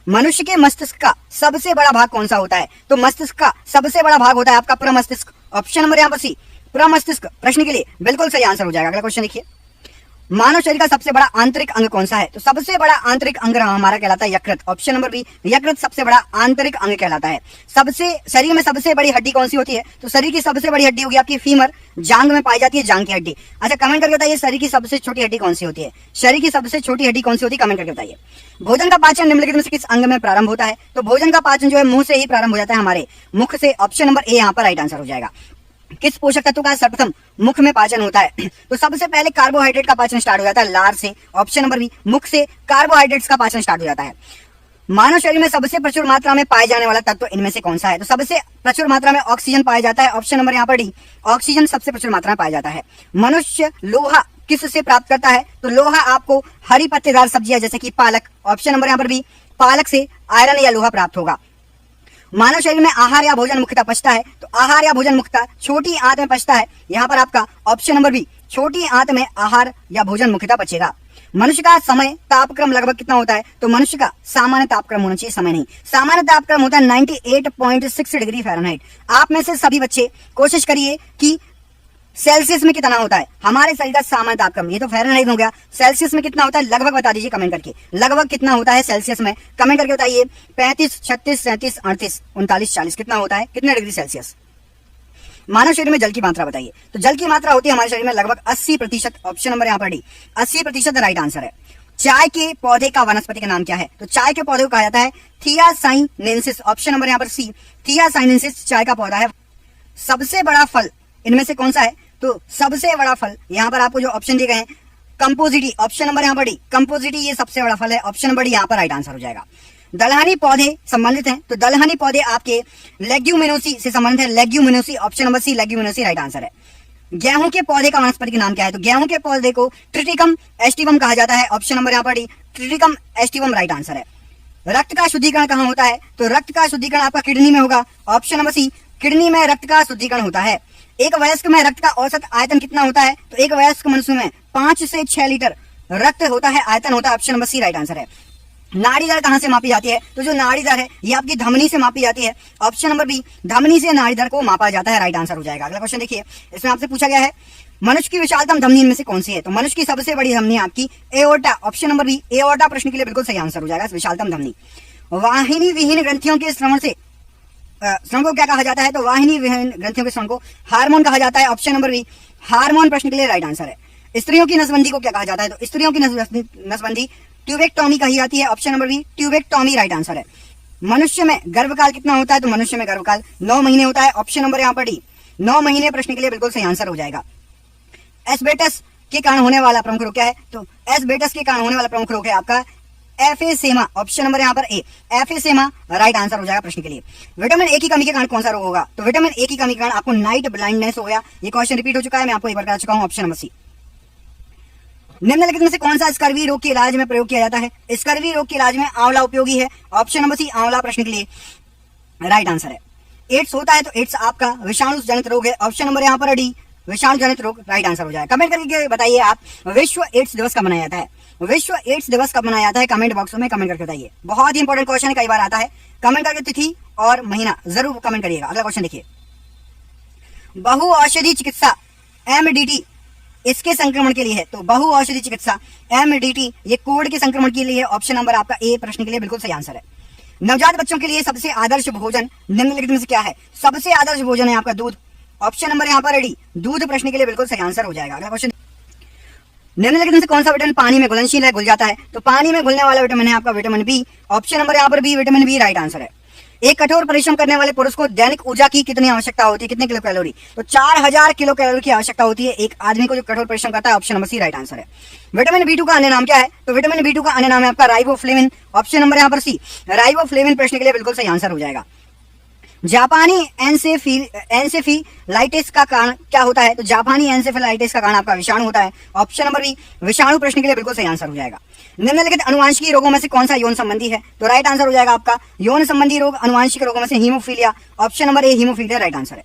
मनुष्य के मस्तिष्क का सबसे बड़ा भाग कौन सा होता है? तो मस्तिष्क का सबसे बड़ा भाग होता है आपका प्रमस्तिष्क। ऑप्शन नंबर यहाँ पर सी, प्रमस्तिष्क प्रश्न के लिए बिल्कुल सही आंसर हो जाएगा। अगला क्वेश्चन देखिए, मानव शरीर का सबसे बड़ा आंतरिक अंग कौन सा है? तो सबसे बड़ा आंतरिक अंग हमारा कहलाता है यकृत। ऑप्शन नंबर बी, यकृत सबसे बड़ा आंतरिक अंग कहलाता है। सबसे शरीर में सबसे बड़ी हड्डी कौन सी होती है? तो शरीर की सबसे बड़ी हड्डी होगी आपकी फीमर, जांग में पाई जाती है जांग की हड्डी। अच्छा, कमेंट करके बताइए शरीर की सबसे छोटी हड्डी कौन सी होती है? शरीर की सबसे छोटी हड्डी कौन सी होती है? कमेंट करके बताइए। भोजन का पाचन निम्नलिखित में से किस अंग में प्रारंभ होता है? तो भोजन का पाचन जो है मुंह से ही प्रारंभ हो जाता है, हमारे मुख से। ऑप्शन नंबर ए यहाँ पर राइट आंसर हो जाएगा। किस पोषक तत्व का सर्वप्रथम मुख में पाचन होता है? तो सबसे पहले कार्बोहाइड्रेट का पाचन स्टार्ट हो जाता है लार से। ऑप्शन नंबर बी, मुख से कार्बोहाइड्रेट्स का पाचन स्टार्ट हो जाता है। मानव शरीर में सबसे प्रचुर मात्रा में पाए जाने वाला तत्व इनमें से कौन सा है? तो सबसे प्रचुर मात्रा में ऑक्सीजन पाया जाता है। ऑप्शन नंबर यहाँ पर डी, ऑक्सीजन सबसे प्रचुर मात्रा में पाया जाता है। मनुष्य लोहा किस से प्राप्त करता है? तो लोहा आपको हरी पत्तेदार सब्जियां जैसे कि पालक। ऑप्शन नंबर यहाँ पर बी, पालक से आयरन या लोहा प्राप्त होगा। मानव शरीर में आहार या भोजन मुख्यतः पचता है? तो आहार या भोजन मुख्यतः छोटी आंत में पचता है। यहाँ पर आपका ऑप्शन नंबर बी, छोटी आंत में आहार या भोजन मुख्यतः पचेगा। मनुष्य का समय तापक्रम लगभग कितना होता है? तो मनुष्य का सामान्य तापक्रम होना चाहिए, समय नहीं, सामान्य तापक्रम होता है 98.6 डिग्री फ़ारेनहाइट। आप में से सभी बच्चे कोशिश करिए कि सेल्सियस में कितना होता है हमारे शरीर का सामान्य तापक्रम। ये तो फ़ारेनहाइट हो गया, सेल्सियस में कितना होता है लगभग बता दीजिए कमेंट करके। लगभग कितना होता है सेल्सियस में? कमेंट करके बताइए। 35, 36, 37, 38, 39, 40 कितना होता है? कितने डिग्री सेल्सियस? मानव शरीर में जल की मात्रा बताइए। तो जल की मात्रा होती है हमारे शरीर में लगभग 80%। ऑप्शन नंबर यहाँ पर डी, 80% राइट आंसर है। चाय के पौधे का वनस्पति का नाम क्या है? तो चाय के पौधे को कहा जाता है थियासाइनेंसिस। ऑप्शन नंबर यहाँ पर सी, थियासाइनेंसिस चाय का पौधा है। सबसे बड़ा फल इनमें से कौन सा है? तो सबसे बड़ा फल यहाँ पर आपको जो ऑप्शन दिए गए हैं, कंपोजिटी। ऑप्शन नंबर यहाँ पर डी, कंपोजिटी ये सबसे बड़ा फल है। ऑप्शन नंबर डी यहाँ पर राइट आंसर हो जाएगा। दलहनी पौधे संबंधित हैं? तो दलहनी पौधे आपके लेग्यूमिनोसी से संबंधित है, लेग्यूमिनोसी। ऑप्शन नंबर सी, लेग्यूमिनोसी राइट आंसर है। गेहूं के पौधे का वनस्पति का नाम क्या है? तो गेहूं के पौधे को ट्रिटिकम एस्टिवम कहा जाता है। ऑप्शन नंबर यहाँ पर D, Triticum aestivum right answer है। रक्त का शुद्धिकरण कहाँ होता है? तो रक्त का शुद्धिकरण आपका किडनी में होगा। ऑप्शन नंबर सी, किडनी में रक्त का शुद्धिकरण होता है। एक वयस्क में रक्त का औसत आयतन कितना होता है? तो एक वयस्क मनुष्य में 5 से 6 लीटर रक्त होता है, आयतन होता है। Option number C right answer है। नाड़ी दर कहां से मापी जाती है? तो जो नाड़ी दर है ये आपकी धमनी से मापी जाती है। ऑप्शन नंबर बी, धमनी से नाड़ी दर को मापा जाता है, राइट आंसर हो जाएगा। अगला क्वेश्चन देखिए, इसमें आपसे पूछा गया है मनुष्य की विशालतम धमनी इनमें से कौन सी है? तो मनुष्य की सबसे बड़ी धमनी आपकी aorta. Option number B, aorta प्रश्न के लिए बिल्कुल सही आंसर हो जाएगा, विशालतम धमनी। वाहिनी विहीन ग्रंथियों के श्रवण से श्रवण को क्या कहा जाता है? तो वाहिनी विहीन ग्रंथियों के श्रवण को हार्मोन कहा जाता है। ऑप्शन नंबर बी, हार्मोन प्रश्न के लिए राइट आंसर है। स्त्रियों की नसबंदी को क्या कहा जाता है? तो स्त्रियों की नसबंदी ट्यूबेक्टोमी कही जाती है। Option number B, tubectomy right answer है। मनुष्य में गर्भकाल कितना होता है? तो मनुष्य में गर्भकाल 9 महीने होता है। ऑप्शन नंबर यहाँ पर डी, 9 महीने प्रश्न के लिए बिल्कुल सही आंसर हो जाएगा। एस्बेस्टस के कारण होने वाला प्रमुख रोग क्या है? तो एस्बेस्टस के कारण होने वाला प्रमुख रोग है आपका एफेसेमा। ऑप्शन नंबर यहाँ पर ए, एफेसेमा राइट आंसर हो जाएगा प्रश्न के लिए। विटामिन ए की कमी के कारण कौन सा रोग होगा? तो विटामिन ए की कमी के कारण आपको नाइट ब्लाइंडनेस हो गया। ये क्वेश्चन रिपीट हो चुका है, मैं आपको एक बार बता चुका हूँ। Option number C. निम्नलिखित में से कौन सा स्कर्वी रोग के इलाज में प्रयोग किया जाता है? स्कर्वी रोग के इलाज में आंवला उपयोगी है। ऑप्शन नंबर सी, आंवला प्रश्न के लिए राइट आंसर है। एड्स होता है? तो एड्स आपका विषाणु जनित रोग है। ऑप्शन नंबर यहाँ पर डी, विषाणु जनित रोग राइट आंसर हो जाएगा। कमेंट करके बताइए आप विश्व एड्स दिवस कब मनाया जाता है? विश्व एड्स दिवस कब मनाया जाता है? कमेंट बॉक्स में कमेंट करके बताइए। बहुत ही इंपॉर्टेंट क्वेश्चन है, कई बार आता है। कमेंट करके तिथि और महीना जरूर कमेंट करिएगा। अगला क्वेश्चन देखिए, बहु औषधि चिकित्सा एमडीटी इसके संक्रमण के लिए है? तो बहु औषधि चिकित्सा एमडीटी ये कोड के संक्रमण के लिए। ऑप्शन नंबर आपका ए प्रश्न के लिए बिल्कुल सही आंसर है। नवजात बच्चों के लिए सबसे आदर्श भोजन निम्नलिखित में से क्या है? सबसे आदर्श भोजन है आपका दूध। ऑप्शन नंबर यहाँ पर डी, दूध प्रश्न के लिए बिल्कुल सही आंसर हो जाएगा। अगला क्वेश्चन, निम्नलिखित में से कौन सा विटामिन पानी में घुलनशील है, घुल जाता है? तो पानी में घुलने वाला विटामिन है आपका विटामिन बी। ऑप्शन नंबर यहाँ पर B, vitamin B right answer है। एक कठोर परिश्रम करने वाले पुरुष को दैनिक ऊर्जा की कितनी आवश्यकता होती है? कितने किलो कैलोरी? तो 4000 किलो कैलोरी की आवश्यकता होती है एक आदमी को जो कठोर परिश्रम करता है। Option number C right answer है। विटामिन बी2 का अन्य नाम क्या है? तो विटामिन बी2 का अन्य नाम है आपका राइबोफ्लेविन। ऑप्शन नंबर यहाँ पर सी, राइबोफ्लेविन प्रश्न के लिए बिल्कुल सही आंसर हो जाएगा। जापानी एन्सेफेलाइटिस का कारण क्या होता है? तो जापानी एन्सेफेलाइटिस का कारण आपका विषाणु होता है। ऑप्शन नंबर बी, विषाणु प्रश्न के लिए बिल्कुल सही आंसर हो जाएगा। निम्नलिखित अनुवांशिक रोगों में से कौन सा यौन संबंधी है? तो राइट आंसर हो जाएगा आपका यौन संबंधी रोग अनुवांशिक रोगों में से हीमोफीलिया। ऑप्शन नंबर ए, हीमोफीलिया राइट आंसर है।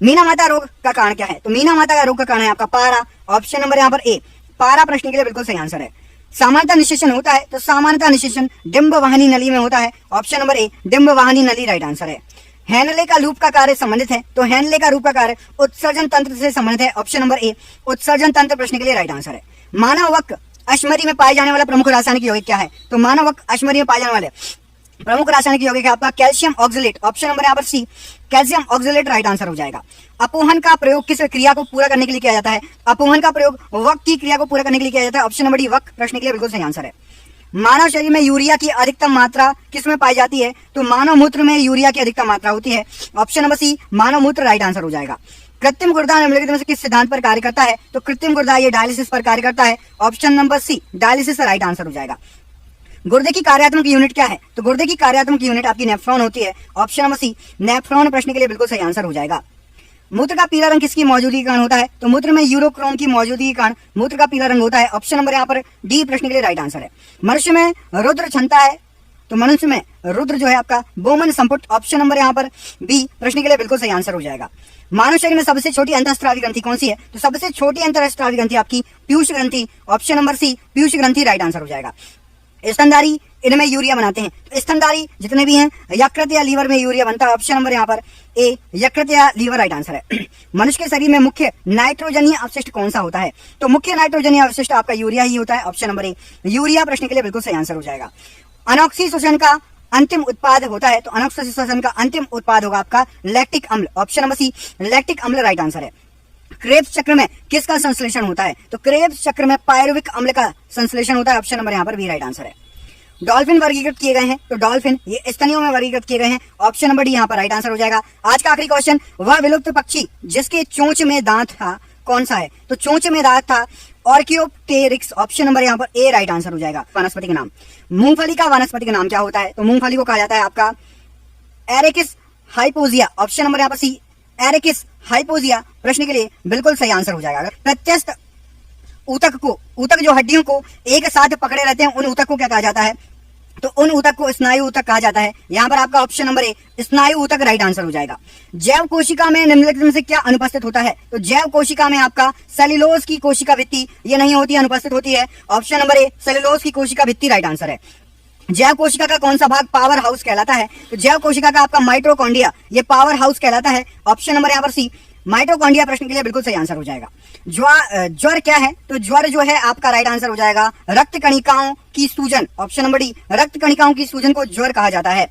मीना माता रोग का कारण क्या है? तो मीना माता का रोग का कारण है आपका पारा। ऑप्शन नंबर यहाँ पर ए, पारा प्रश्न के लिए बिल्कुल सही आंसर है। सामान्यतः निषेचन होता है तो सामान्यतः निषेचन डिंब वाहिनी नली में होता है। ऑप्शन नंबर ए डिंब वाहिनी नली राइट आंसर है। हेनले का लूप का कार्य संबंधित है तो हेनले का रूप का कार्य उत्सर्जन तंत्र से संबंधित है। ऑप्शन नंबर ए उत्सर्जन तंत्र प्रश्न के लिए राइट आंसर है। मानव वक अश्मरी में पाए जाने वाला प्रमुख रासायनिक यौगिक क्या है? तो मानव वक अश्मरी में पाए जाने वाले प्रमुख रासायनिक यौगिक है आपका कैल्शियम ऑक्सलेट। ऑप्शन नंबर यहाँ पर C calcium oxalate right answer हो जाएगा। अपोहन का प्रयोग किस क्रिया को पूरा करने के लिए किया जाता है? अपोहन का प्रयोग वक की क्रिया को पूरा करने के लिए किया जाता है। ऑप्शन नंबर डी वक प्रश्न के लिए बिल्कुल सही आंसर है। मानव शरीर में यूरिया की अधिकतम मात्रा किसमें पाई जाती है? तो मानव मूत्र में यूरिया की अधिकतम मात्रा होती है। ऑप्शन नंबर सी मानव मूत्र राइट आंसर हो जाएगा। कृत्रिम गुर्दा निम्नलिखित में से किस सिद्धांत पर कार्य करता है? तो कृत्रिम गुर्दा ये डायलिसिस पर कार्य करता है। Option number C dialysis right answer हो जाएगा। गुर्दे की कार्यात्मक यूनिट क्या है? तो गुर्दे की कार्यात्मक यूनिट आपकी नेफ्रॉन होती है। ऑप्शन नंबर सी नेफ्रॉन प्रश्न के लिए बिल्कुल सही आंसर हो जाएगा। मूत्र का पीला रंग किसकी मौजूदगी के कारण होता है? तो मूत्र में यूरोक्रोम की मौजूदगी के कारण मूत्र का पीला रंग होता है। ऑप्शन नंबर यहाँ पर डी प्रश्न के लिए राइट आंसर है। मनुष्य में रुद्र क्षमता है तो मनुष्य में रुद्र जो है आपका बोमन संपुट। ऑप्शन नंबर यहाँ पर बी प्रश्न के लिए बिल्कुल सही आंसर हो जाएगा। मानव शरीर में सबसे छोटी अंतःस्रावी ग्रंथि कौन सी है? तो सबसे छोटी अंतःस्रावी ग्रंथि आपकी पीयूष ग्रंथि। ऑप्शन नंबर सी पीयूष ग्रंथि राइट आंसर हो जाएगा। स्तनधारी इनमें यूरिया बनाते हैं तो स्तनधारी जितने भी हैं यकृत या लीवर में यूरिया बनता है। ऑप्शन नंबर यहाँ पर ए यकृत या लीवर राइट आंसर है। मनुष्य के शरीर में मुख्य नाइट्रोजनीय अवशिष्ट कौन सा होता है? तो मुख्य नाइट्रोजनीय अवशिष्ट आपका यूरिया ही होता है। ऑप्शन नंबर ए यूरिया प्रश्न के लिए बिल्कुल सही आंसर हो जाएगा। अनॉक्सी शोषण का अंतिम उत्पाद होता है तो अनॉक्सी शोषण का अंतिम उत्पाद होगा आपका लैक्टिक अम्ल। ऑप्शन नंबर सी लैक्टिक अम्ल राइट आंसर है। क्रेब्स चक्र में किसका संश्लेषण होता है? तो क्रेब्स चक्र में पायरुविक अम्ल का संश्लेषण होता है। ऑप्शन नंबर यहाँ पर बी राइट आंसर है। डॉल्फिन वर्गीकृत किए गए हैं तो डॉल्फिन ये स्तनियों में वर्गीकृत किए गए हैं। ऑप्शन नंबर डी यहाँ पर राइट आंसर हो जाएगा। आज का आखिरी क्वेश्चन, वह विलुप्त पक्षी जिसके चोंच में दांत था कौन सा है? तो चोंच में दांत था ऑर्कियोप्टेरिक्स। ऑप्शन नंबर यहाँ पर ए राइट आंसर हो जाएगा। वनस्पति का नाम, मूंगफली का वनस्पति का नाम क्या होता है? तो मूंगफली को कहा जाता है आपका एरेकिस हाइपोजिया। ऑप्शन नंबर यहाँ पर सी एरेकिस हाइपोजिया प्रश्न के लिए बिल्कुल सही आंसर हो जाएगा। प्रत्यस्थ ऊतक को, ऊतक जो हड्डियों को एक साथ पकड़े रहते हैं उन ऊतक को क्या कहा जाता है? तो उन ऊतक को स्नायु ऊतक कहा जाता है। यहाँ पर आपका ऑप्शन नंबर ए स्नायु ऊतक राइट आंसर हो जाएगा। जैव कोशिका में निम्नलिखित में से क्या अनुपस्थित होता है? तो जैव कोशिका में आपका सेल्यूलोज की कोशिका भित्ति ये नहीं होती है, अनुपस्थित होती है। ऑप्शन नंबर ए सेल्यूलोज की कोशिका भित्ति राइट आंसर है। जैव कोशिका का कौन सा भाग पावर हाउस कहलाता है? तो जैव कोशिका का आपका माइटोकॉन्ड्रिया ये पावर हाउस कहलाता है। ऑप्शन नंबर यहाँ पर सी माइटोकॉन्ड्रिया प्रश्न के लिए बिल्कुल सही आंसर हो जाएगा। ज्वर क्या है? तो ज्वर जो है आपका राइट आंसर हो जाएगा रक्त कणिकाओं की सूजन। ऑप्शन नंबर डी रक्त कणिकाओं की सूजन को ज्वर कहा जाता है।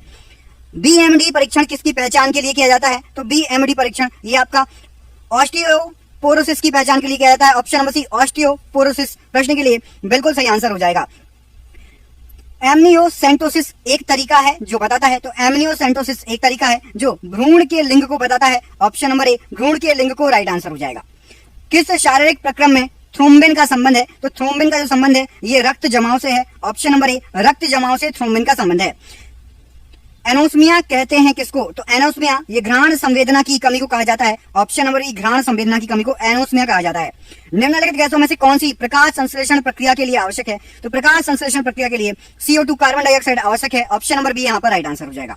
बीएमडी परीक्षण किसकी पहचान के लिए किया जाता है? तो बीएमडी परीक्षण ये आपका ऑस्टियोपोरोसिस की पहचान के लिए किया जाता है। ऑप्शन नंबर सी ऑस्टियोपोरोसिस प्रश्न के लिए बिल्कुल सही आंसर हो जाएगा। एमनियोसेंटोसिस एक तरीका है जो बताता है, तो एमनियोसेंटोसिस एक तरीका है जो भ्रूण के लिंग को बताता है। ऑप्शन नंबर ए भ्रूण के लिंग को राइट आंसर हो जाएगा। किस शारीरिक प्रक्रम में थ्रोम्बिन का संबंध है? तो थ्रोम्बिन का जो संबंध है ये रक्त जमाव से है। ऑप्शन नंबर ए रक्त जमाव से थ्रोम्बिन का संबंध है। एनोस्मिया कहते हैं किसको? तो एनोस्मिया ये घ्राण संवेदना की कमी को कहा जाता है। ऑप्शन नंबर ई घ्राण संवेदना की कमी को एनोस्मिया कहा जाता है। निम्नलिखित गैसों में से कौन सी प्रकाश संश्लेषण प्रक्रिया के लिए आवश्यक है? तो प्रकाश संश्लेषण प्रक्रिया के लिए CO2 कार्बन डाइऑक्साइड आवश्यक है। ऑप्शन नंबर बी यहाँ पर राइट आंसर हो जाएगा।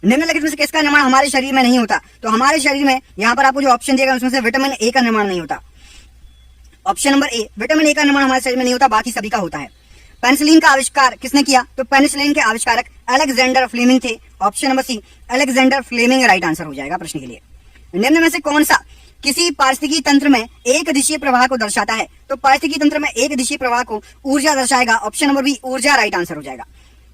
निम्नलिखित में से किसका निर्माण हमारे शरीर में नहीं होता? तो हमारे शरीर में यहाँ पर आपको जो ऑप्शन दिया गया उसमें से विटामिन ए का निर्माण नहीं होता। Option number A vitamin A का निर्माण हमारे शरीर में नहीं होता, बाकी सभी का होता है। पेनिसिलिन का आविष्कार किसने किया? तो पेनिसिलिन के आविष्कारक अलेक्जेंडर फ्लेमिंग थे। Option number C Alexander Fleming right answer हो जाएगा प्रश्न के लिए। निम्न में से कौन सा किसी पारिस्थितिकी तंत्र में एक दिशीय प्रवाह को दर्शाता है? तो पारिस्थितिकी तंत्र में एक दिशीय प्रवाह को ऊर्जा दर्शाएगा। ऑप्शन नंबर बी ऊर्जा राइट आंसर हो जाएगा।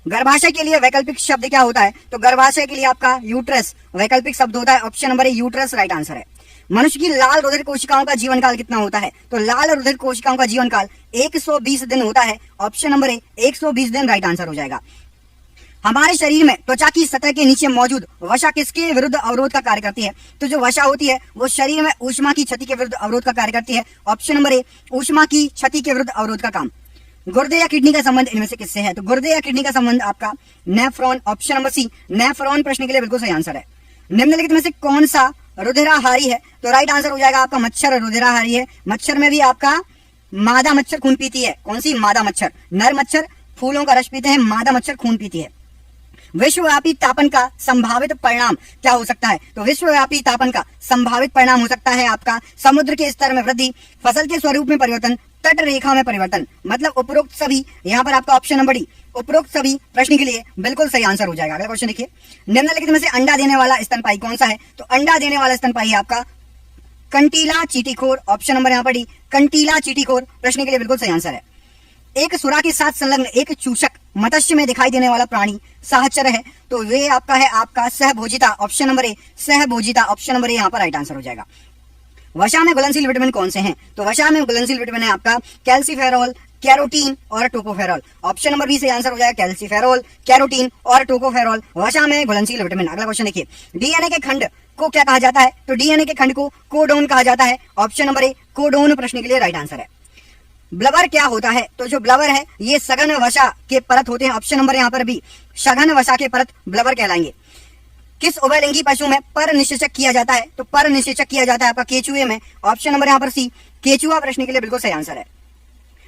गर्भाशय के लिए वैकल्पिक शब्द क्या होता है? तो गर्भाशय के लिए आपका यूट्रस वैकल्पिक शब्द होता है। ऑप्शन नंबर ए यूट्रस राइट आंसर है। मनुष्य की लाल रुधिर कोशिकाओं का जीवन काल कितना होता है? तो लाल रुधिर कोशिकाओं का जीवन काल 120 दिन होता है। ऑप्शन नंबर ए 120 दिन राइट आंसर हो जाएगा। हमारे शरीर में त्वचा की सतह के नीचे मौजूद वसा किसके विरुद्ध अवरोध का कार्य करती है? तो जो वसा होती है वो शरीर में ऊष्मा की क्षति के विरुद्ध अवरोध का कार्य करती है। ऑप्शन नंबर ए ऊष्मा की क्षति के विरुद्ध अवरोध का काम। गुर्दे या किडनी का संबंध इनमें से किससे है? तो गुर्दे या किडनी का संबंध आपका nephron. Option number C nephron प्रश्न के लिए बिल्कुल सही आंसर है। निम्नलिखित में से कौन सा रुधिराहारी है? तो राइट आंसर हो जाएगा आपका मच्छर रुधिराहारी है। मच्छर में भी आपका मादा मच्छर खून पीती है। कौन सी? मादा मच्छर। नर मच्छर फूलों का रस पीते हैं, मादा मच्छर खून पीती है। विश्वव्यापी तापन का संभावित परिणाम क्या हो सकता है? तो विश्वव्यापी तापन का संभावित परिणाम हो सकता है आपका समुद्र के स्तर में वृद्धि, फसल के स्वरूप में परिवर्तन, तट रेखा में परिवर्तन। मतलब उपरोक्त सभी, यहाँ पर आपका ऑप्शन नंबर डी, उपरोक्त सभी प्रश्न के लिए बिल्कुल सही आंसर हो जाएगा। अगला क्वेश्चन देखिए, निम्नलिखित में से अंडा देने वाला स्तनपायी कौन सा है? तो अंडा देने वाला स्तनपायी आपका कंटीला चींटीखोर, ऑप्शन नंबर यहाँ पर डी, कंटीला चींटीखोर प्रश्न के लिए बिल्कुल सही आंसर है। एक सुरा के साथ संलग्न एक चूषक मत्स्य में दिखाई देने वाला प्राणी साहचर है, तो वे आपका है आपका सहभोजिता, ऑप्शन नंबर ए, सहभोजिता, ऑप्शन नंबर ए यहाँ पर राइट आंसर हो जाएगा। वसा में घुलनशील विटामिन कौन से हैं? तो वसा में घुलनशील विटामिन है आपका कैल्सीफेरॉल, कैरोटीन और टोकोफेरॉल, ऑप्शन नंबर बी से आंसर हो जाएगा कैल्सीफेरॉल, कैरोटीन और टोकोफेरॉल वसा में घुलनशील विटामिन। अगला क्वेश्चन देखिए, डीएनए के खंड को क्या कहा जाता है? तो डीएनए के खंड को कोडोन कहा जाता है, ऑप्शन नंबर ए, कोडोन प्रश्न के लिए राइट आंसर है। ब्लबर क्या होता है? तो जो ब्लबर है ये सघन वसा के परत होते हैं, ऑप्शन नंबर यहाँ पर बी, सघन वसा के परत ब्लबर कहलाएंगे। किस उभयलिंगी पशु में पर निषेचक किया जाता है? तो पर निषेचक किया जाता है आपका केचुए में, ऑप्शन नंबर यहाँ पर सी, केचुआ प्रश्न के लिए बिल्कुल सही आंसर है।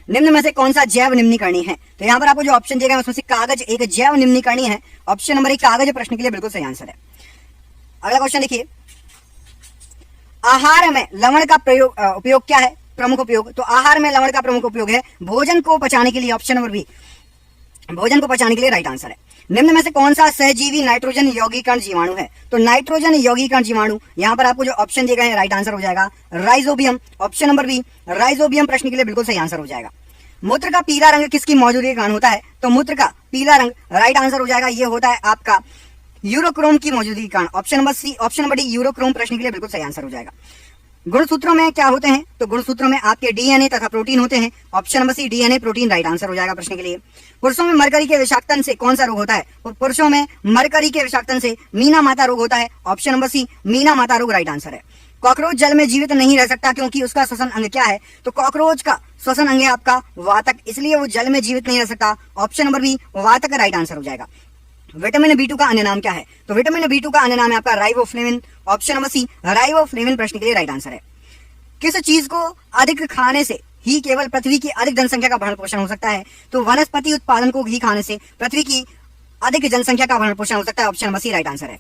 निम्न में से कौन सा जैव निम्नीकरणी है? तो यहाँ पर आपको जो ऑप्शन दिए गए उसमें से कागज एक जैव निम्नीकरणी है, ऑप्शन नंबर एक कागज प्रश्न के लिए बिल्कुल सही आंसर है। अगला क्वेश्चन देखिए, आहार में लवण का उपयोग क्या है? प्रमुख उपयोग, तो आहार में लवण का प्रमुख उपयोग है भोजन को पचाने के लिए, ऑप्शन नंबर बी, भोजन को पचाने के लिए राइट आंसर है। निम्न में से कौन सा सहजीवी नाइट्रोजन यौगीकरण जीवाणु है? तो नाइट्रोजन यौगीकरण जीवाणु, यहाँ पर आपको जो ऑप्शन दिए गए हैं राइट आंसर हो जाएगा rhizobium, option number B, rhizobium प्रश्न के लिए बिल्कुल सही आंसर हो जाएगा। मूत्र का पीला रंग किसकी मौजूदगी के कारण होता है? तो मूत्र का पीला रंग राइट आंसर हो जाएगा, ये होता है आपका यूरोक्रोम की मौजूदगी के कारण, option number C, option number D, urochrome प्रश्न के लिए बिल्कुल सही आंसर हो जाएगा। गुणसूत्रों में क्या होते हैं? तो गुणसूत्रों में आपके डीएनए तथा प्रोटीन होते हैं, option number C, DNA protein right answer हो जाएगा प्रश्न के लिए। पुरुषों में मरकरी के विषाक्तन से कौन सा रोग होता है? पुरुषों में मरकरी के विषाक्तन से मीना माता रोग होता है, ऑप्शन नंबर सी, मीना माता रोग राइट आंसर है। कॉकरोच जल में जीवित नहीं रह सकता क्योंकि उसका श्वसन अंग क्या है? तो कॉकरोच का श्वसन अंग है आपका वातक, इसलिए वो जल में जीवित नहीं रह सकता, ऑप्शन नंबर बी, वातक राइट आंसर हो जाएगा। विटामिन B2 का अन्य नाम क्या है? तो विटामिन B2 का अन्य नाम है आपका riboflavin, option number C, riboflavin प्रश्न के लिए राइट आंसर है। किस चीज को अधिक खाने से ही केवल पृथ्वी की अधिक जनसंख्या का भरण पोषण हो सकता है? तो वनस्पति उत्पादन को ही खाने से पृथ्वी की अधिक जनसंख्या का भरण पोषण हो सकता है, option number C right answer है।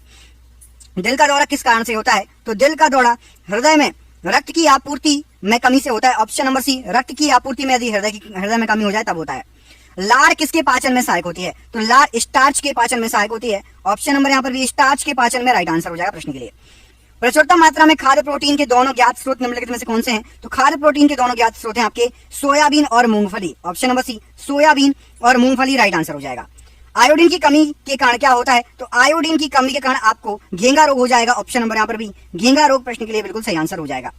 दिल का दौरा किस कारण से होता है? तो दिल का दौरा हृदय में रक्त की आपूर्ति में कमी से होता है, ऑप्शन नंबर सी, रक्त की आपूर्ति में यदि हृदय में कमी हो जाए तब होता है। लार किसके पाचन में सहायक होती है? तो लार स्टार्च के पाचन में सहायक होती है, ऑप्शन नंबर यहाँ पर भी स्टार्च के पाचन में राइट आंसर हो जाएगा प्रश्न के लिए। प्रचुरता मात्रा में खाद्य प्रोटीन के दोनों ज्ञात स्रोत निम्नलिखित में से कौन से हैं? तो खाद्य प्रोटीन के दोनों ज्ञात स्रोत हैं आपके सोयाबीन और मूंगफली, ऑप्शन नंबर सी, सोयाबीन और मूंगफली राइट आंसर हो जाएगा। आयोडीन की कमी के कारण क्या होता है? तो आयोडीन की कमी के कारण आपको घेंगा रोग हो जाएगा, ऑप्शन नंबर यहाँ पर भी, घेंगा रोग प्रश्न के लिए बिल्कुल सही आंसर हो जाएगा।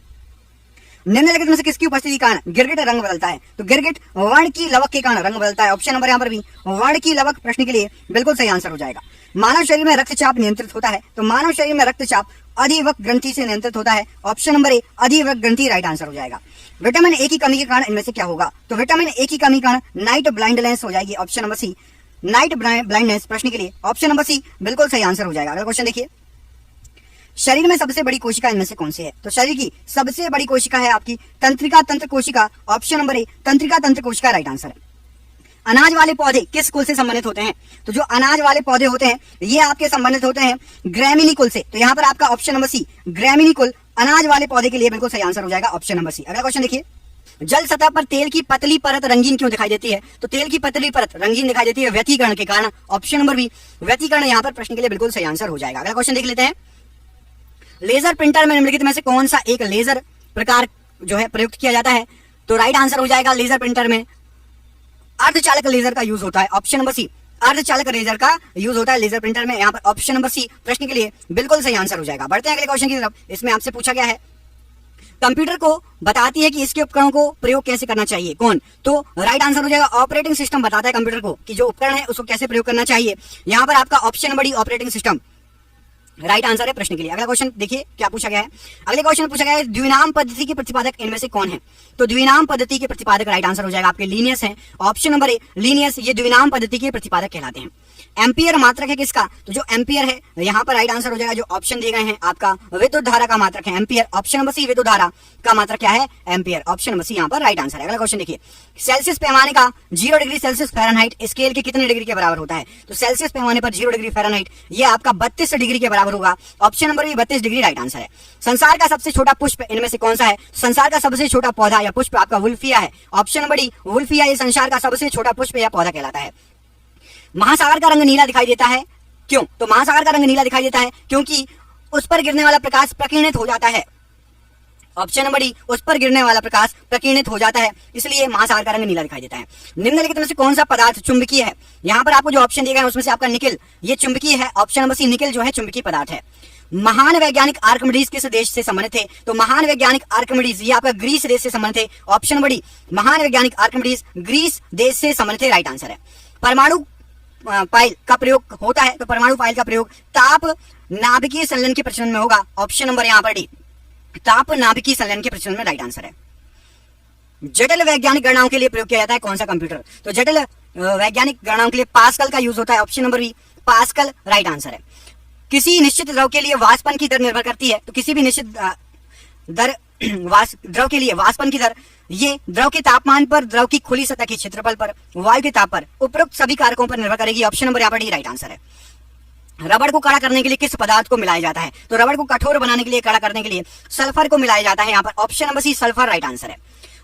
निम्नलिखित में से किसकी उपस्थिति के कारण गिरगिट रंग बदलता है? तो गिरगिट वर्ण की लवक के कारण रंग बदलता है, ऑप्शन नंबर यहाँ पर भी, वर्ण की लवक प्रश्न के लिए बिल्कुल सही आंसर हो जाएगा। मानव शरीर में रक्तचाप नियंत्रित होता है? तो मानव शरीर में रक्तचाप अधिवक ग्रंथि से नियंत्रित होता है, ऑप्शन नंबर ए, अधिवक ग्रंथि राइट आंसर हो जाएगा। विटामिन ए की कमी के कारण इनमें से क्या होगा? तो विटामिन ए की कमी के कारण नाइट ब्लाइंडनेस हो जाएगी, option number C, night blindness प्रश्न के लिए ऑप्शन नंबर सी बिल्कुल सही आंसर हो जाएगा। अगला क्वेश्चन देखिए, शरीर में सबसे बड़ी कोशिका इनमें से कौन सी है? तो शरीर की सबसे बड़ी कोशिका है आपकी तंत्रिका तंत्र कोशिका, ऑप्शन नंबर ए, तंत्रिका तंत्र कोशिका राइट आंसर है। अनाज वाले पौधे किस कुल से संबंधित होते हैं? तो जो अनाज वाले पौधे होते हैं ये आपके संबंधित होते हैं ग्रैमिनी कुल से, तो यहाँ पर आपका ऑप्शन नंबर सी, ग्रैमिनी कुल अनाज वाले पौधे के लिए बिल्कुल सही आंसर हो जाएगा, ऑप्शन नंबर सी। अगला क्वेश्चन देखिए, जल सतह पर तेल की पतली परत रंगीन क्यों दिखाई देती है? तो तेल की पतली परत रंगीन दिखाई देती है व्यतिकरण के कारण, ऑप्शन नंबर बी, व्यतिकरण यहाँ पर प्रश्न के लिए बिल्कुल सही आंसर हो जाएगा। अगला क्वेश्चन देख लेते हैं, लेजर प्रिंटर में निम्नलिखित में से कौन सा एक लेजर प्रकार जो है प्रयुक्त किया जाता है? तो राइट आंसर हो जाएगा लेजर प्रिंटर में अर्धचालक लेजर का यूज होता है, ऑप्शन नंबर सी, अर्धचालक लेजर का यूज होता है लेजर प्रिंटर में, यहाँ पर ऑप्शन नंबर सी प्रश्न के लिए बिल्कुल सही आंसर हो जाएगा। बढ़ते हैं अगले क्वेश्चन की तरफ। इसमें आपसे पूछा गया है कंप्यूटर को बताती है कि इसके उपकरणों को प्रयोग कैसे करना चाहिए, कौन? तो राइट आंसर हो जाएगा ऑपरेटिंग सिस्टम बताता है कंप्यूटर को कि जो उपकरण है उसको कैसे प्रयोग करना चाहिए, यहाँ पर आपका option number D, operating system right answer है प्रश्न के लिए। अगला क्वेश्चन देखिए क्या पूछा गया है। अगले क्वेश्चन पूछा गया है द्विनाम पद्धति के प्रतिपादक इनमें से कौन है? तो द्विनाम पद्धति के प्रतिपादक राइट आंसर हो जाएगा आपके लीनियस है, ऑप्शन नंबर ए, लीनियस, ये द्विनाम पद्धति के प्रतिपादक कहलाते हैं। एम्पियर मात्रक है किसका, तो जो एम्पियर है यहाँ पर राइट आंसर हो जाएगा। जो ऑप्शन दिए गए हैं आपका विद्युत धारा का मात्रक है एम्पियर, ऑप्शन नंबर सी विद्युत धारा का मात्रक क्या है, एम्पियर, ऑप्शन नंबर सी यहाँ पर राइट आंसर है। अगला क्वेश्चन देखिए, सेल्सियस पैमाने का 0 डिग्री सेल्सियस फ़ारेनहाइट स्केल के कितने डिग्री के बराबर होता है, तो सेल्सियस पैमाने पर 0 डिग्री फ़ारेनहाइट ये आपका 32 डिग्री के बराबर होगा, option number B 32 degree right answer है। संसार का सबसे छोटा पुष्प इनमें से कौन सा है, संसार का सबसे छोटा पौधा या पुष्प आपका वुल्फिया है, ऑप्शन नंबर डी वुल्फिया ये संसार का सबसे छोटा पुष्प या पौधा कहलाता है। महासागर का रंग नीला दिखाई देता है क्यों, तो महासागर का रंग नीला दिखाई देता है क्योंकि उस पर गिरने वाला प्रकाश प्रकीर्णित हो जाता है, ऑप्शन नंबर डी उस पर गिरने वाला प्रकाश प्रकीर्णित हो जाता है, इसलिए महासागर का रंग नीला दिखाई देता है। निम्नलिखित में से कौन सा पदार्थ चुंबकीय है, यहाँ पर आपको जो ऑप्शन दिए गए हैं उसमें से आपका निकिल ये चुंबकीय है, ऑप्शन नंबर सी निकिल जो है चुंबकीय पदार्थ है। महान वैज्ञानिक आर्किमिडीज किस देश से संबंधित थे, तो महान वैज्ञानिक आर्किमिडीज ये आपका ग्रीस देश से संबंधित है, ऑप्शन नंबर डी महान वैज्ञानिक आर्किमिडीज ग्रीस देश से संबंधित है, राइट आंसर है। परमाणु पाइल का प्रयोग होता है, तो परमाणु पाइल का प्रयोग ताप नाभिकीय संलयन के प्रचलन में होगा, ऑप्शन नंबर यहाँ पर डी ताप नाभिकीय संलयन के प्रचलन में, राइट आंसर है। जटिल वैज्ञानिक गणनाओं के लिए प्रयोग किया जाता है कौन सा कंप्यूटर, तो जटिल वैज्ञानिक गणनाओं के लिए पास्कल का यूज होता है, option number B pascal right answer है। किसी निश्चित द्रव के लिए वाष्पन की दर निर्भर करती है, तो किसी भी निश्चित द्रव के लिए वाष्पन की दर ये द्रव के तापमान पर, द्रव की खुली सतह के क्षेत्रफल पर, वायु के ताप पर, उपरोक्त सभी कारकों पर निर्भर करेगी, ऑप्शन नंबर यहाँ पर डी राइट आंसर है। रबड़ को कड़ा करने के लिए किस पदार्थ को मिलाया जाता है, तो रबड़ को कठोर बनाने के लिए, कड़ा करने के लिए सल्फर को मिलाया जाता है, यहाँ पर option number C sulphur right answer है।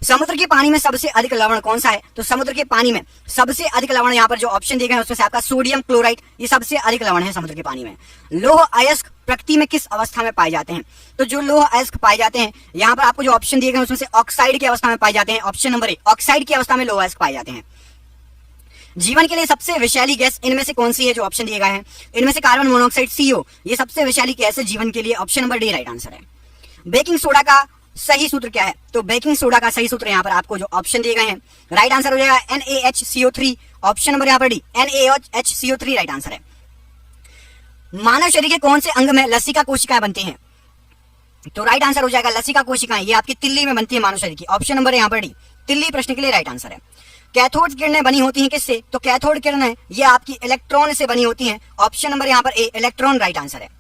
समुद्र के पानी में सबसे अधिक लवण कौन सा है, तो समुद्र के पानी में सबसे अधिक लवण यहाँ पर जो ऑप्शन दिए गए हैं उसमें से आपका सोडियम क्लोराइड ये सबसे अधिक लवण है समुद्र के पानी में। लोह अयस्क प्रकृति में किस अवस्था में पाए जाते हैं, तो जो लोह अयस्क पाए जाते हैं यहाँ पर आपको जो ऑप्शन दिए गए हैं उसमें से ऑक्साइड की अवस्था में पाए जाते हैं, ऑप्शन नंबर ए ऑक्साइड की अवस्था में लोह अयस्क पाए जाते हैं। जीवन के लिए सबसे विषैली गैस इनमें से कौन सी है, जो ऑप्शन दिए गए हैं इनमें से कार्बन मोनोऑक्साइड CO ये सबसे विषैली गैस है जीवन के लिए, option number D right answer है। बेकिंग सोडा का सही सूत्र क्या है, तो बेकिंग सोडा का सही सूत्र यहाँ पर आपको जो ऑप्शन दिए गए हैं राइट आंसर हो जाएगा NaHCO3, ऑप्शन नंबर यहाँ पर डी NaHCO3 राइट आंसर है। मानव शरीर के कौन से अंग में लसिका कोशिकाएं बनती हैं, तो राइट आंसर हो जाएगा लसिका कोशिकाएं ये आपकी तिल्ली में बनती है मानव शरीर की, ऑप्शन नंबर यहाँ पर डी तिल्ली प्रश्न के लिए राइट आंसर है। कैथोड किरणें बनी होती हैं किससे, तो कैथोड किरणें ये आपकी इलेक्ट्रॉन से बनी होती हैं, ऑप्शन नंबर यहाँ पर ए इलेक्ट्रॉन राइट आंसर है।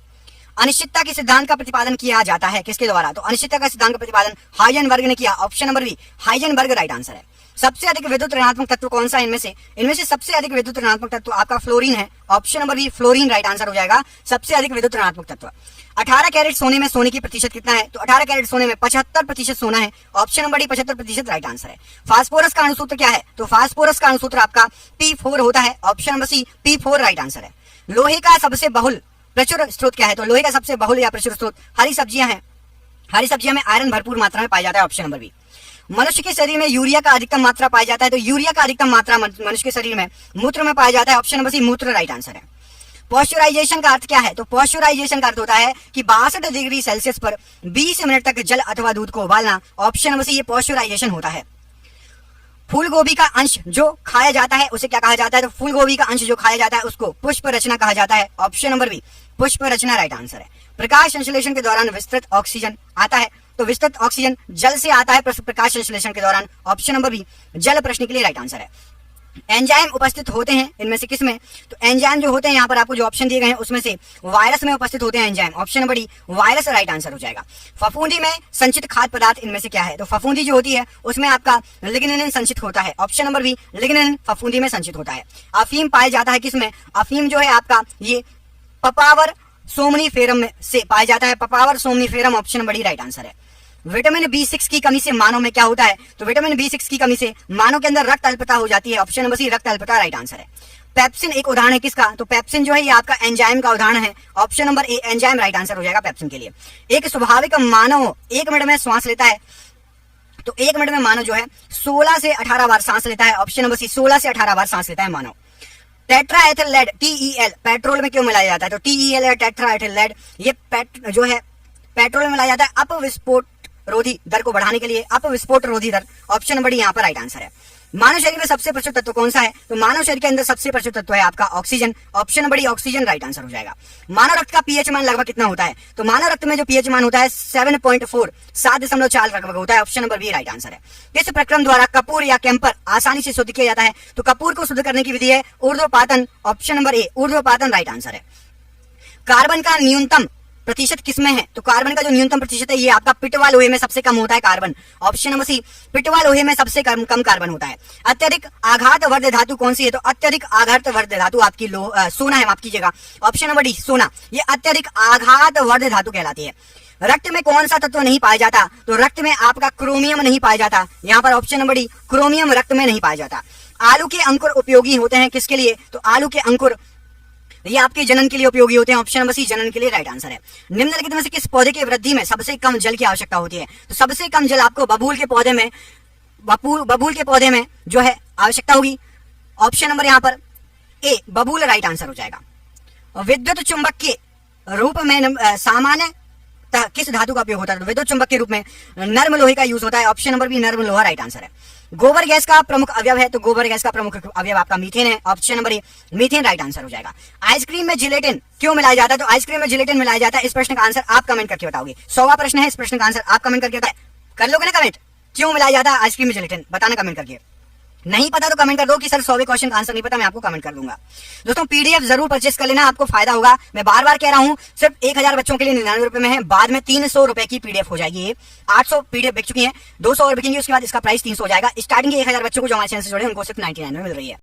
अनिश्चितता के सिद्धांत का प्रतिपादन किया जाता है किसके द्वारा, तो अनिश्चितता का सिद्धांत का प्रतिपादन हाइजेनबर्ग ने किया, option number B Heisenberg right answer है। सबसे अधिक विद्युत ऋणात्मक तत्व कौन सा है इनमें से सबसे अधिक विद्युत ऋणात्मक तत्व आपका फ्लोरीन है, option number B fluorine right answer हो जाएगा सबसे अधिक विद्युत ऋणात्मक तत्व। 18 कैरेट सोने में सोने की प्रतिशत कितना है, तो 18 कैरेट सोने में 75% सोना है, option number D 75% right answer है। फास्फोरस का अणुसूत्र क्या है, तो फास्फोरस का अणुसूत्र आपका P4 होता है, option number C P4 right answer है। लोहे का सबसे बहुल प्रचुर स्रोत क्या है, तो लोहे का सबसे बहुल या प्रचुर स्रोत हरी सब्जियां हैं, हरी सब्जियां में आयरन भरपूर मात्रा में पाया जाता है, ऑप्शन नंबर बी। मनुष्य के शरीर में यूरिया का अधिकतम मात्रा पाया जाता है, तो यूरिया का अधिकतम मात्रा मनुष्य के शरीर में मूत्र में पाया जाता है, ऑप्शन नंबर सी मूत्र राइट आंसर है। पॉस्चराइजेशन का अर्थ क्या है, तो पॉस्चराइजेशन का अर्थ होता है कि 62 डिग्री सेल्सियस पर 20 मिनट तक जल अथवा दूध को उबालना, ऑप्शन नंबर सी ये पॉस्चराइजेशन होता है। फूल गोभी का अंश जो खाया जाता है उसे क्या कहा जाता है, तो फूल गोभी का अंश जो खाया जाता है उसको पुष्प रचना कहा जाता है, ऑप्शन नंबर बी पुष्प रचना राइट आंसर है। प्रकाश संश्लेषण के दौरान विस्तृत ऑक्सीजन आता है, तो विस्तृत ऑक्सीजन जल से आता है प्रकाश संश्लेषण के दौरान, ऑप्शन नंबर बी जल प्रश्न के लिए राइट आंसर है। एंजाइम उपस्थित होते हैं इनमें से किसमें, तो एंजाइम जो होते हैं यहाँ पर आपको जो ऑप्शन दिए गए हैं उसमें से वायरस में उपस्थित होते हैं enzyme, option number D virus right answer हो जाएगा। फफूंदी में संचित खाद्य पदार्थ इनमें से क्या है, तो फफूंदी जो होती है उसमें आपका लिग्निन संचित होता है, ऑप्शन नंबर बी लिग्निन फफूंदी में संचित होता है। अफीम पाया जाता है किसमें, अफीम जो है आपका ये पपावर सोमनीफेरम से पाया जाता है, Papaver somniferum option number D right answer है। विटामिन B6 की कमी से मानव में क्या होता है, तो विटामिन B6 की कमी से मानव के अंदर रक्त अल्पता हो जाती है, ऑप्शन नंबर सी रक्त अल्पता राइट आंसर है। पेप्सिन एक उदाहरण है किसका, तो पेप्सिन जो है ये आपका एंजाइम का उदाहरण है, ऑप्शन नंबर ए एंजाइम राइट आंसर हो जाएगा पेप्सिन के लिए। एक स्वाभाविक मानव 1 मिनट में श्वास लेता है, तो 1 मिनट में मानव जो है 16 से 18 बार सांस लेता है, ऑप्शन नंबर सी 16 से 18 बार सांस लेता है मानव। टेट्राएथिल लेड TEL पेट्रोल में क्यों मिलाया जाता है, तो TEL या टेट्राएथिल लेड ये जो है पेट्रोल में मिलाया जाता है अपविस्फोट रोधी दर को बढ़ाने के लिए, अपविस्फोट रोधी दर, ऑप्शन नंबर डी यहाँ पर राइट आंसर है। मानव शरीर में सबसे प्रचुर तत्व कौन सा है? तो मानव शरीर के अंदर सबसे प्रचुर तत्व है आपका oxygen. Option number D oxygen right answer हो जाएगा। मानव रक्त का पीएच मान लगभग कितना होता है? तो मानव रक्त में जो पीएच मान होता है 7.4 7.4 लगभग होता है। Option number B right answer है। किस प्रक्रम द्वारा कपूर या कैंपर आसानी से शुद्ध किया जाता है? तो कपूर को शुद्ध करने की विधि है ऊर्ध्वपातन। ऑप्शन नंबर ए ऊर्ध्वपातन राइट आंसर है। कार्बन का न्यूनतम प्रतिशत किसमें है? तो कार्बन का जो न्यूनतम प्रतिशत है ये आपका पिटवा लोहे में सबसे कम होता है कार्बन। ऑप्शन नंबर सी पिटवा लोहे में सबसे कम कार्बन होता है। अत्यधिक आघातवर्ध धातु कौन सी है? तो अत्यधिक आघातवर्ध धातु आपकी सोना है, माफ कीजिएगा। ऑप्शन नंबर डी सोना, ये अत्यधिक आघातवर्ध धातु कहलाती है। रक्त में कौन सा तत्व नहीं पाया जाता? तो रक्त में आपका क्रोमियम नहीं पाया जाता। यहाँ पर ऑप्शन नंबर डी क्रोमियम रक्त में नहीं पाया जाता। आलू के अंकुर उपयोगी होते हैं किसके लिए? तो आलू के अंकुर ये आपके जनन के लिए उपयोगी होते हैं। ऑप्शन नंबर सी जनन के लिए राइट आंसर है। निम्नलिखित में से किस पौधे की वृद्धि में सबसे कम जल की आवश्यकता होती है? तो सबसे कम जल आपको बबूल के पौधे में जो है आवश्यकता होगी। ऑप्शन नंबर यहाँ पर ए बबूल राइट आंसर हो जाएगा। विद्युत चुंबक के रूप में सामान्य किस धातु का उपयोग होता है? तो विद्युत चुंबक के रूप में नर्म लोहे का यूज होता है। ऑप्शन नंबर बी नर्म लोहा राइट आंसर है। गोबर गैस का प्रमुख अवयव है? तो गोबर गैस का प्रमुख अवयव आपका मीथेन है। ऑप्शन नंबर ए मीथेन राइट आंसर हो जाएगा। आइसक्रीम में जिलेटिन क्यों मिलाया जाता है? तो आइसक्रीम में जिलेटिन मिलाया जाता है। इस प्रश्न का आंसर आप कमेंट करके बताओगे। 100वां प्रश्न है, इस प्रश्न का आंसर आप कमेंट करके कर लोगे ना कमेंट? क्यों मिलाया जाता है आइसक्रीम में जिलेटिन? बताना कमेंट करके। नहीं पता तो कमेंट कर दो कि सर 100वें क्वेश्चन का आंसर नहीं पता, मैं आपको कमेंट कर दूंगा। दोस्तों पीडीएफ जरूर परचेस कर लेना, आपको फायदा होगा। मैं बार बार कह रहा हूं, सिर्फ 1000 बच्चों के लिए 99 रुपए में है, बाद में 300 रुपए की पीडीएफ हो जाएगी। 800 पीडीएफ बिक चुकी है, 200 और बिकेंगी, उसके बाद इसका प्राइस 300 हो जाएगा। स्टार्टिंग के 1000 बच्चों को जो हमारे चैनल से जुड़े उनको सिर्फ 99 में मिल रही है।